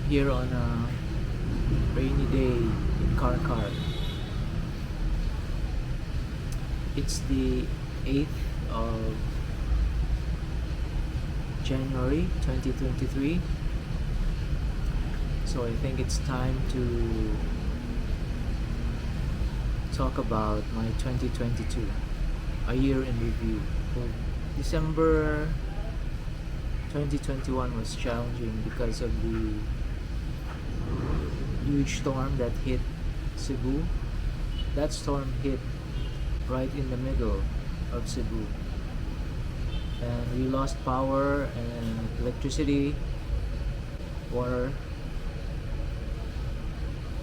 Here on a rainy day in Karkar. It's the 8th of January 2023. So I think it's time to talk about my 2022, a year in review. December 2021 was challenging because of the huge storm that hit Cebu. That storm hit right in the middle of Cebu, and we lost power and electricity, water.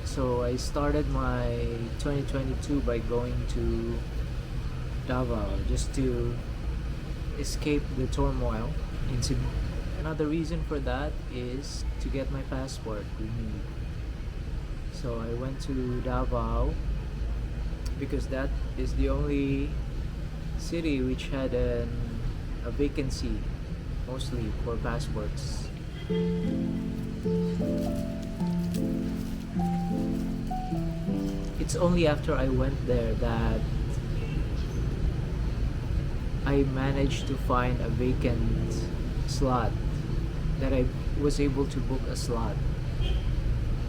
So I started my 2022 by going to Davao just to escape the turmoil in Cebu. Another reason for that is to get my passport renewed. So I went to Davao because that is the only city which had a vacancy, mostly for passports. It's only after I went there that I managed to find a vacant slot, that I was able to book a slot.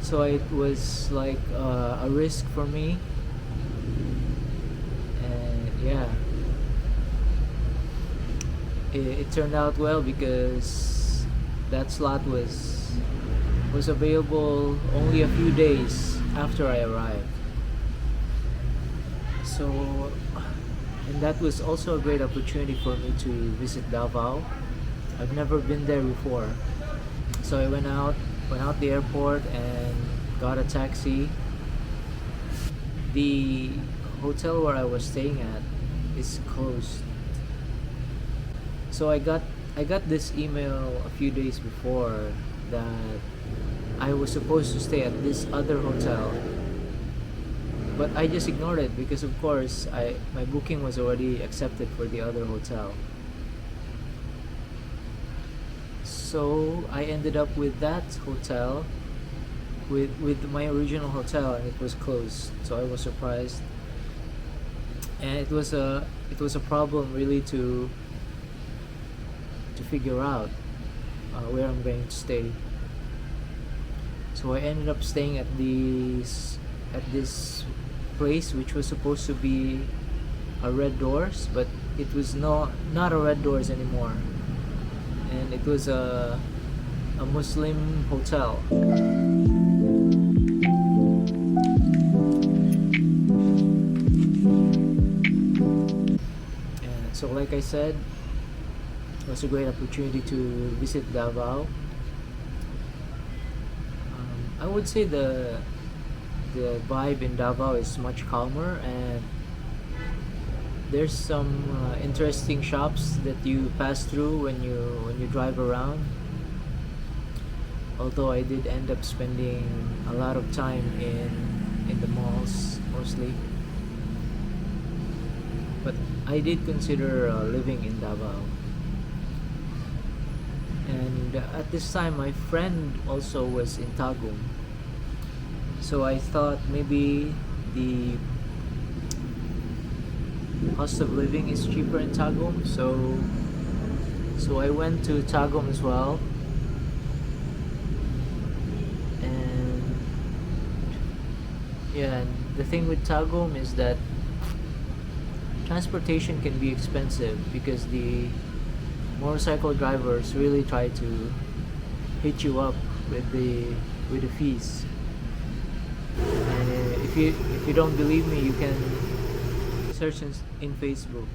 So it was like a risk for me, and yeah, it turned out well because that slot was available only a few days after I arrived. So, and that was also a great opportunity for me to visit Davao. I've never been there before. So I went out the airport and got a taxi. The hotel where I was staying at is closed. So I got this email a few days before that I was supposed to stay at this other hotel, but I just ignored it because of course my booking was already accepted for the other hotel. So I ended up with that hotel, with my original hotel, and it was closed. So I was surprised, and it was a problem really to figure out where I'm going to stay. So I ended up staying at this place which was supposed to be a Red Doors, but it was not a Red Doors anymore, and it was a Muslim hotel. And so like I said, it was a great opportunity to visit Davao. I would say the vibe in Davao is much calmer, and there's some interesting shops that you pass through when you drive around. Although I did end up spending a lot of time in the malls mostly, but I did consider living in Davao. And at this time my friend also was in Tagum, so I thought maybe the cost of living is cheaper in Tagum, so I went to Tagum as well. And yeah, and the thing with Tagum is that transportation can be expensive because the motorcycle drivers really try to hit you up with the fees. And if you don't believe me, you can search in Facebook.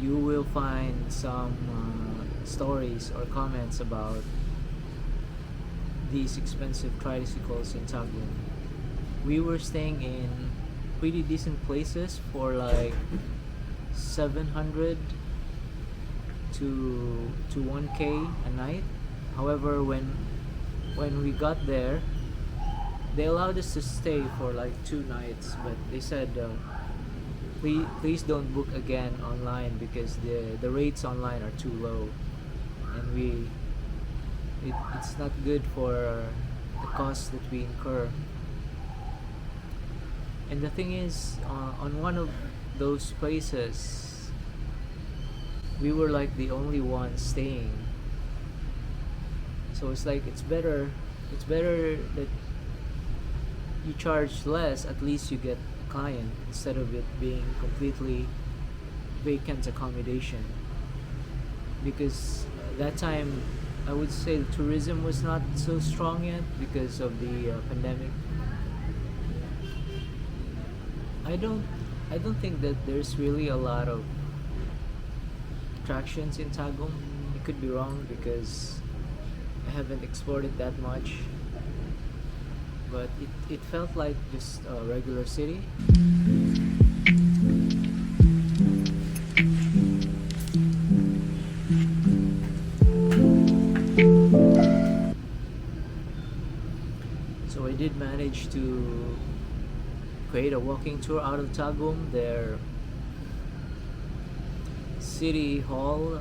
You will find some stories or comments about these expensive tricycles in Tagum. We were staying in pretty decent places for like 700 to 1K a night. However, when we got there, they allowed us to stay for like 2 nights, but they said please don't book again online because the rates online are too low, and it's not good for the costs that we incur. And the thing is, on one of those places, we were like the only ones staying. So it's like it's better that you charge less. At least you get a client instead of it being completely vacant accommodation. Because that time, I would say the tourism was not so strong yet because of the pandemic. I don't I don't think that there's really a lot of attractions in Tagum. I could be wrong because I haven't explored it that much, but it felt like just a regular city. So I did manage to create a walking tour out of Tagum. Their city hall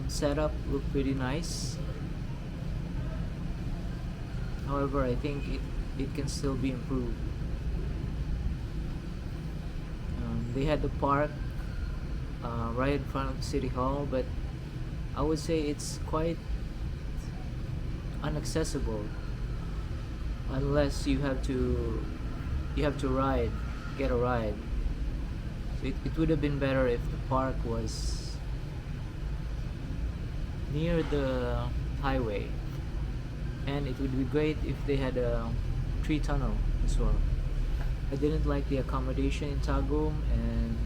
setup looked pretty nice. However, I think it can still be improved. They had the park right in front of the city hall, but I would say it's quite inaccessible unless you have to get a ride. So it would have been better if the park was near the highway, and it would be great if they had a tree tunnel as well. I didn't like the accommodation in Tagum, and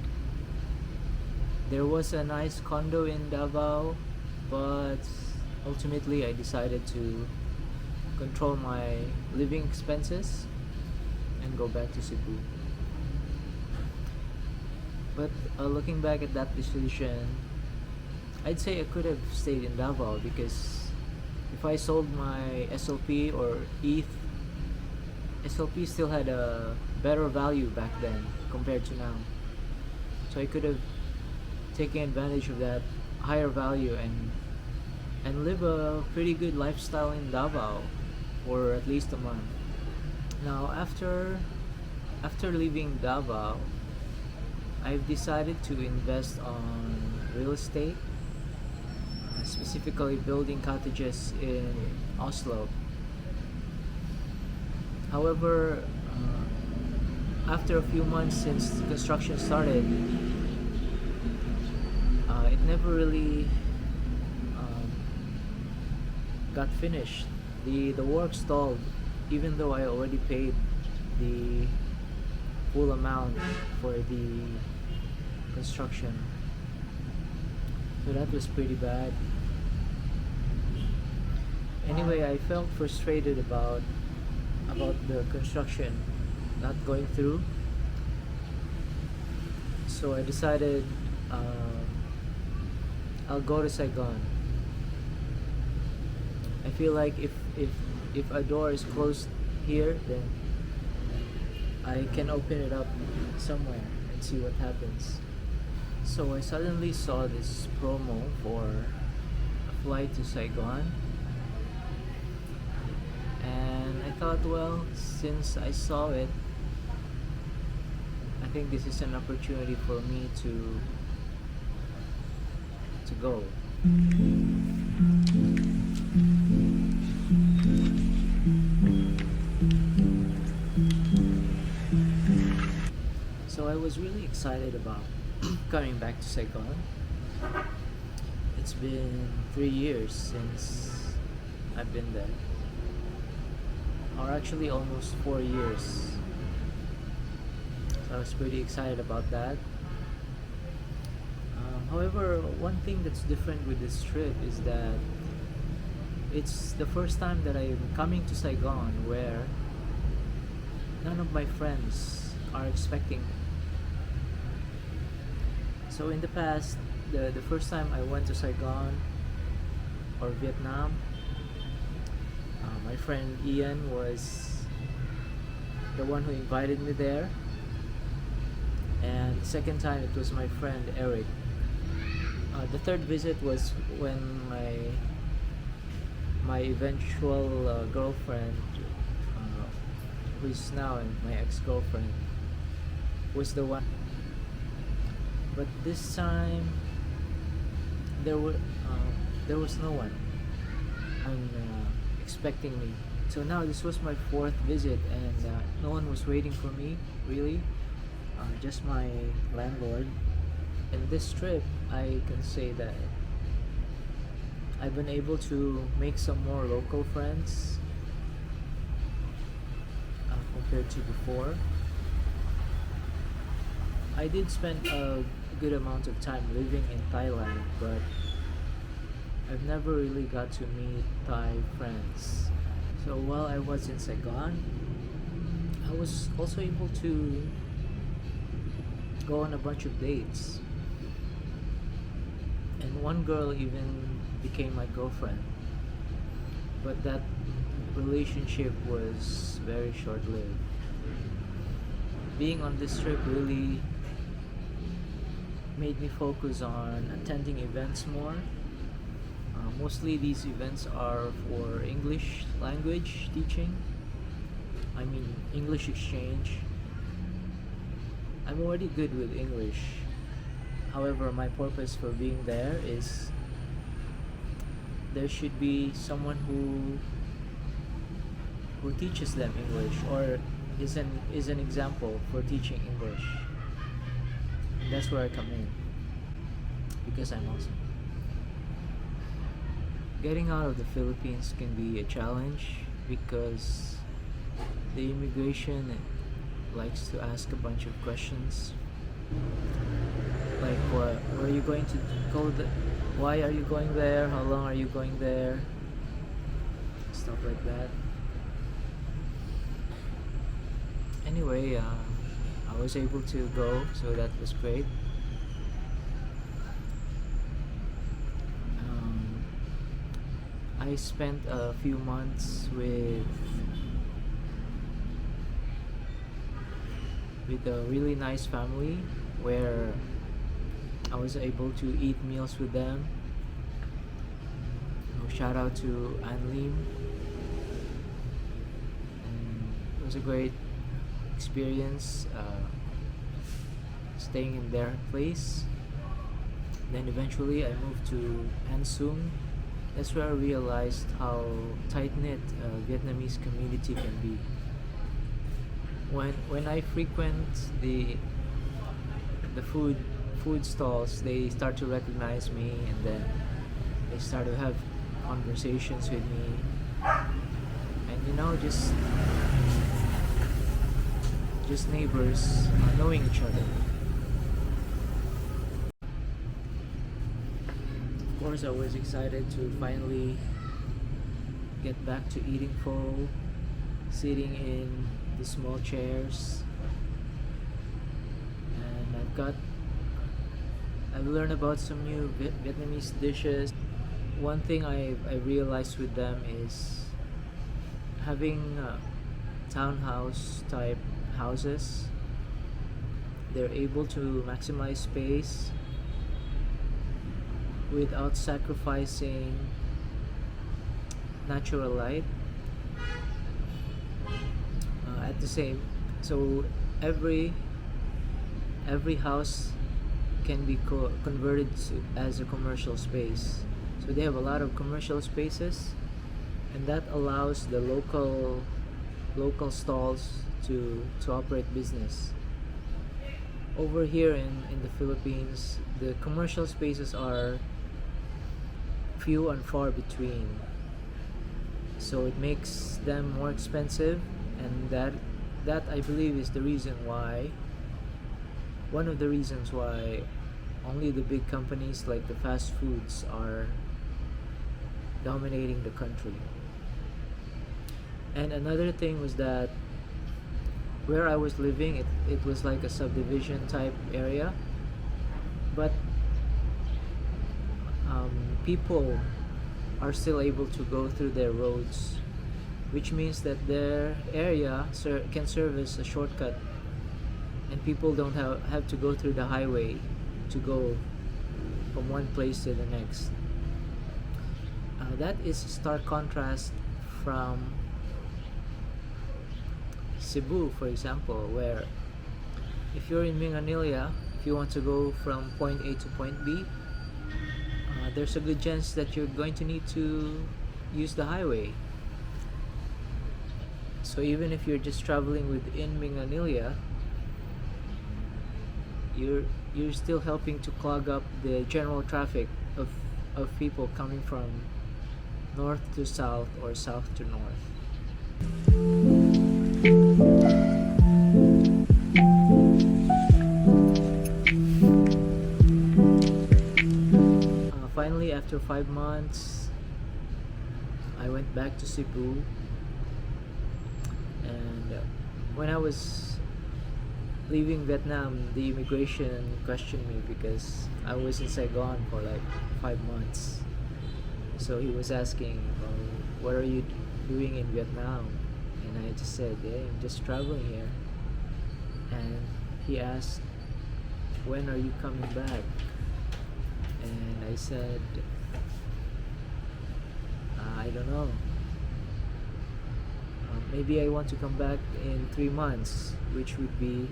there was a nice condo in Davao, but ultimately I decided to control my living expenses and go back to Cebu. But looking back at that decision, I'd say I could have stayed in Davao because if I sold my SLP or ETH, SLP still had a better value back then compared to now. So I could have taken advantage of that higher value and live a pretty good lifestyle in Davao for at least a month. Now after leaving Davao, I've decided to invest on real estate, specifically building cottages in Oslo. However, after a few months since construction started, it never really um, got finished. The work stalled, even though I already paid the full amount for the construction. So that was pretty bad. Anyway, I felt frustrated about the construction not going through. So I decided I'll go to Saigon. I feel like if a door is closed here, then I can open it up somewhere and see what happens. So I suddenly saw this promo for a flight to Saigon, and I thought, well, since I saw it, I think this is an opportunity for me to go. So I was really excited about coming back to Saigon. It's been 3 years since I've been there, or actually almost 4 years. So I was pretty excited about that. However, one thing that's different with this trip is that it's the first time that I'm coming to Saigon where none of my friends are expecting me. So in the past, the first time I went to Saigon or Vietnam, my friend Ian was the one who invited me there, and the second time it was my friend Eric. The third visit was when my eventual girlfriend, who is now my ex-girlfriend, was the one. But this time there were there was no one expecting me. So now this was my fourth visit, and no one was waiting for me, really. Just my landlord. In this trip, I can say that I've been able to make some more local friends compared to before. I did spend a good amount of time living in Thailand, but I've never really got to meet Thai friends. So while I was in Saigon, I was also able to go on a bunch of dates. And one girl even became my girlfriend. But that relationship was very short-lived. Being on this trip really made me focus on attending events more. Mostly these events are for English language teaching. I mean, English exchange. I'm already good with English. However, my purpose for being there is there should be someone who teaches them English, or is an example for teaching English. And that's where I come in, because I'm awesome. Getting out of the Philippines can be a challenge because the immigration likes to ask a bunch of questions, like where are you going to go, why are you going there, how long are you going there, stuff like that. Anyway, I was able to go, so that was great. I spent a few months with a really nice family where I was able to eat meals with them. Shout out to Ann Lim. And it was a great experience staying in their place. Then eventually I moved to Ansung. That's where I realized how tight-knit Vietnamese community can be. When I frequent the food stalls, they start to recognize me, and then they start to have conversations with me, and just neighbors knowing each other. Of course, I was excited to finally get back to eating pho, sitting in the small chairs, and I've learned about some new Vietnamese dishes. One thing I realized with them is having townhouse type houses. They're able to maximize space without sacrificing natural light. At the same, so every house can be converted as a commercial space. So they have a lot of commercial spaces, and that allows the local stalls to operate business. Over here in the Philippines, the commercial spaces are few and far between, so it makes them more expensive, and that I believe is one of the reasons why only the big companies like the fast foods are dominating the country. And another thing was that where I was living, it was like a subdivision type area, but people are still able to go through their roads, which means that their area can serve as a shortcut and people don't have to go through the highway to go from one place to the next. That is a stark contrast from Cebu, for example, where if you're in Minganilla, if you want to go from point A to point B, there's a good chance that you're going to need to use the highway. So even if you're just traveling within Minganilla, you're still helping to clog up the general traffic of people coming from north to south or south to north. Finally, after 5 months, I went back to Cebu, and when I was leaving Vietnam, the immigration questioned me because I was in Saigon for like 5 months. So he was asking, what are you doing in Vietnam? And I just said, hey, I'm just traveling here. And he asked, when are you coming back? And I said, I don't know. Maybe I want to come back in 3 months, which would be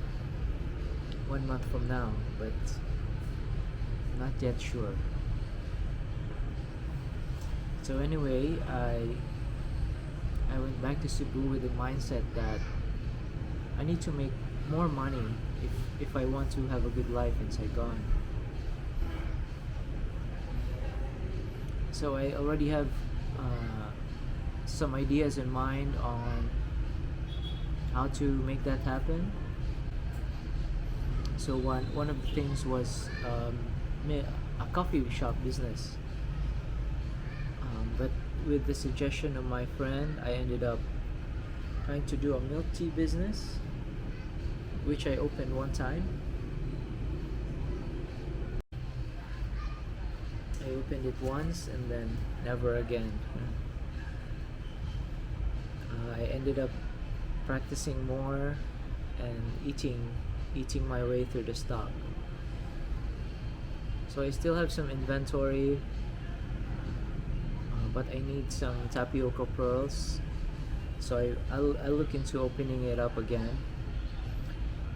1 month from now, but not yet sure. So anyway, I went back to Cebu with the mindset that I need to make more money if I want to have a good life in Saigon. So I already have some ideas in mind on how to make that happen. So one of the things was a coffee shop business. But with the suggestion of my friend, I ended up trying to do a milk tea business, which I opened one time. I opened it once and then never again. I ended up practicing more and eating my way through the stock. So I still have some inventory, but I need some tapioca pearls. So I'll look into opening it up again.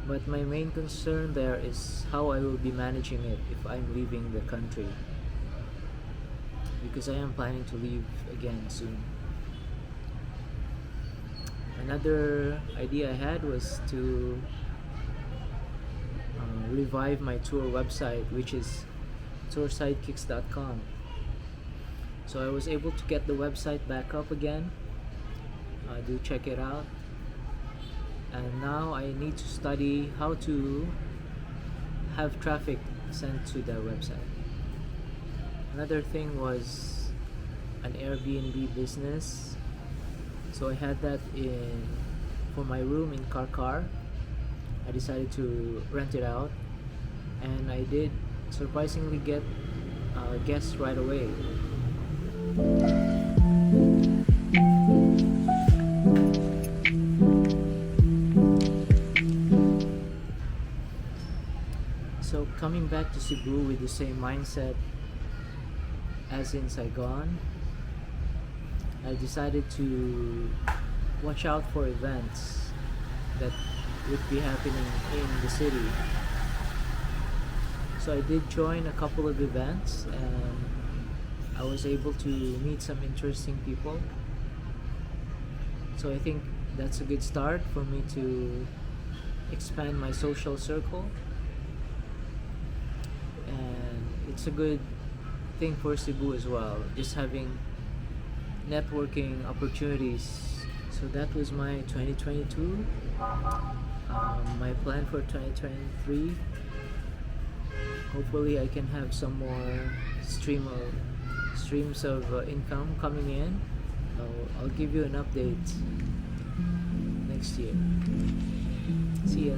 But my main concern there is how I will be managing it if I'm leaving the country, because I am planning to leave again soon. Another idea I had was to revive my tour website, which is toursidekicks.com. So I was able to get the website back up again. Do check it out. And now I need to study how to have traffic sent to the website. Another thing was an Airbnb business. So I had that for my room in Karkar. I decided to rent it out, and I did surprisingly get guests right away. So coming back to Cebu with the same mindset as in Saigon, I decided to watch out for events that would be happening in the city. So I did join a couple of events, and I was able to meet some interesting people. So I think that's a good start for me to expand my social circle, and it's a good thing for Cebu as well, just having networking opportunities. So that was my 2022. My plan for 2023, hopefully I can have some more streams of income coming in. I'll give you an update next year. See ya.